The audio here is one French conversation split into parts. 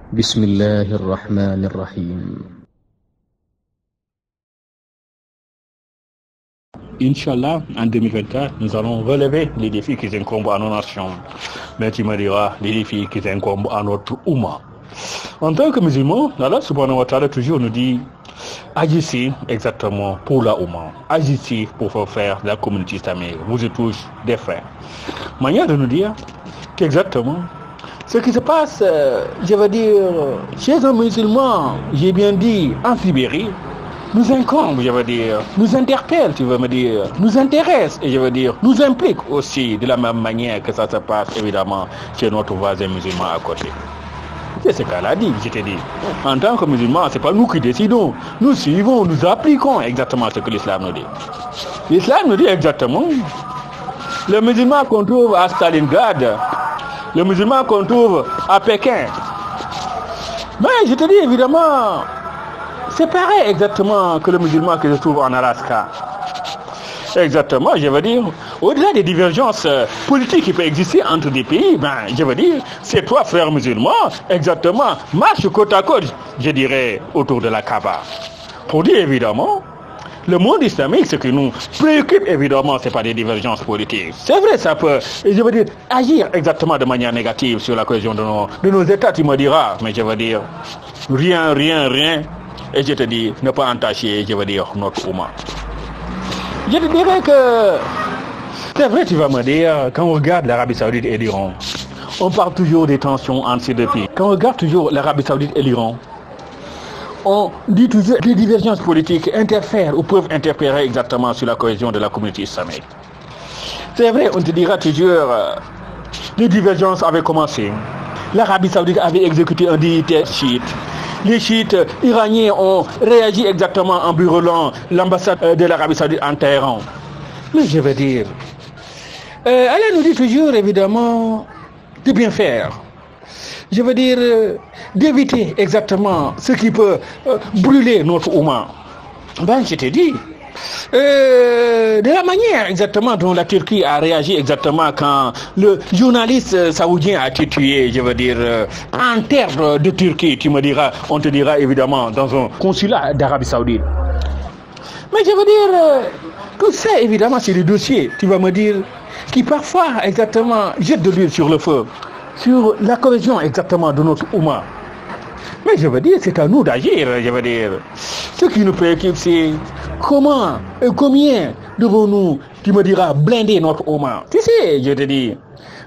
بسم الله الرحمن الرحيم. Inch'Allah, en 2024, nous allons relever les défis qui incombent à nos nations. Mais tu me diras, les défis qui incombent à notre Oumma. En tant que musulmans, Allah subhanahu wa ta'ala toujours nous dit, agissez exactement pour la Oumma. Agissez pour faire la communauté islamique. Vous êtes tous des frères. Manière de nous dire qu'exactement, ce qui se passe, je veux dire, chez un musulman, j'ai bien dit, en Sibérie, nous incombe, je veux dire, nous interpelle, tu veux me dire, nous intéresse, et je veux dire, nous implique aussi de la même manière que ça se passe évidemment chez notre voisin musulman à côté. C'est ce qu'elle a dit, je t'ai dit. En tant que musulmans, c'est pas nous qui décidons. Nous suivons, nous appliquons exactement ce que l'islam nous dit. L'islam nous dit exactement, le musulman qu'on trouve à Stalingrad, le musulman qu'on trouve à Pékin. Mais je te dis évidemment, c'est pareil exactement que le musulman qui se trouve en Alaska. Exactement, je veux dire, au-delà des divergences politiques qui peuvent exister entre des pays, ben, je veux dire, c'est toi, frères musulmans, exactement, marche côte à côte, je dirais, autour de la Kaaba. Pour dire évidemment, le monde islamique, ce qui nous préoccupe évidemment, c'est pas des divergences politiques. C'est vrai, ça peut, je veux dire, agir exactement de manière négative sur la cohésion de nos États, tu me diras, mais je veux dire, rien. Et je te dis, ne pas entacher, je veux dire, notre Oumma. Je te dirais que, c'est vrai, tu vas me dire, quand on regarde l'Arabie Saoudite et l'Iran, on parle toujours des tensions entre ces deux pays. Quand on regarde toujours l'Arabie Saoudite et l'Iran, on dit toujours que les divergences politiques interfèrent ou peuvent interférer exactement sur la cohésion de la communauté islamique. C'est vrai, on te dira toujours, les divergences avaient commencé. L'Arabie Saoudite avait exécuté un dignitaire chiite. Les chiites iraniens ont réagi exactement en brûlant l'ambassade de l'Arabie Saoudite en Téhéran. Mais je veux dire, Allah nous dit toujours évidemment de bien faire. Je veux dire, d'éviter exactement ce qui peut brûler notre Oumma. Ben, je t'ai dit, de la manière exactement dont la Turquie a réagi exactement quand le journaliste saoudien a été tué, je veux dire, en terre de Turquie, tu me diras, on te dira évidemment dans un consulat d'Arabie Saoudite. Mais je veux dire, tout ça évidemment c'est des dossiers, tu vas me dire, qui parfois exactement jettent de l'huile sur le feu, sur la cohésion exactement de notre Oumma. Mais je veux dire, c'est à nous d'agir, je veux dire. Ce qui nous préoccupe, c'est comment et combien devons-nous, tu me diras, blinder notre Oumma. Tu sais, je te dis,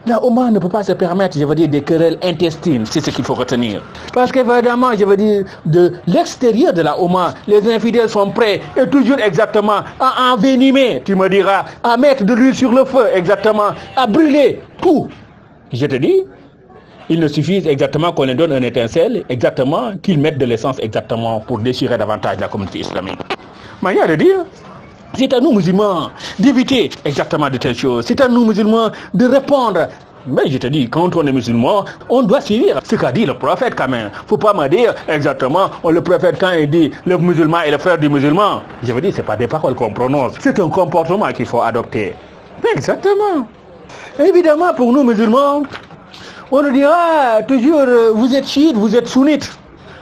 la Oumma ne peut pas se permettre, je veux dire, des querelles intestines, c'est ce qu'il faut retenir. Parce qu'évidemment, je veux dire, de l'extérieur de la Oumma, les infidèles sont prêts et toujours exactement à envenimer, tu me diras, à mettre de l'huile sur le feu, exactement, à brûler tout. Je te dis, il ne suffit exactement qu'on leur donne un étincelle, exactement, qu'ils mettent de l'essence exactement pour déchirer davantage la communauté islamique. Manière de dire, c'est à nous musulmans d'éviter exactement de telles choses. C'est à nous musulmans de répondre. Mais je te dis, quand on est musulman, on doit suivre ce qu'a dit le prophète quand même. Faut pas me dire exactement, le prophète quand il dit le musulman est le frère du musulman. Je veux dire, c'est pas des paroles qu'on prononce. C'est un comportement qu'il faut adopter. Exactement. Évidemment, pour nous musulmans, on nous dira toujours, vous êtes chiites, vous êtes sunnites.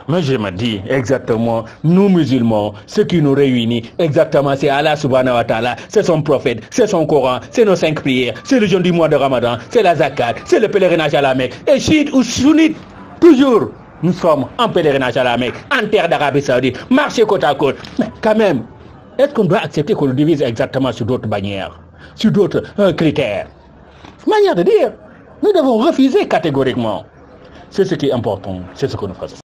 Mais je me dis exactement, nous musulmans, ce qui nous réunit, exactement, c'est Allah subhanahu wa ta'ala, c'est son prophète, c'est son Coran, c'est nos 5 prières, c'est le jeûne du mois de Ramadan, c'est la zakat, c'est le pèlerinage à la Mecque. Et chiites ou sunnites, toujours, nous sommes en pèlerinage à la Mecque, en terre d'Arabie Saoudite, marcher côte à côte. Mais quand même, est-ce qu'on doit accepter qu'on nous divise exactement sur d'autres bannières, sur d'autres critères? Manière de dire, nous devons refuser catégoriquement. C'est ce qui est important, c'est ce que nous faisons.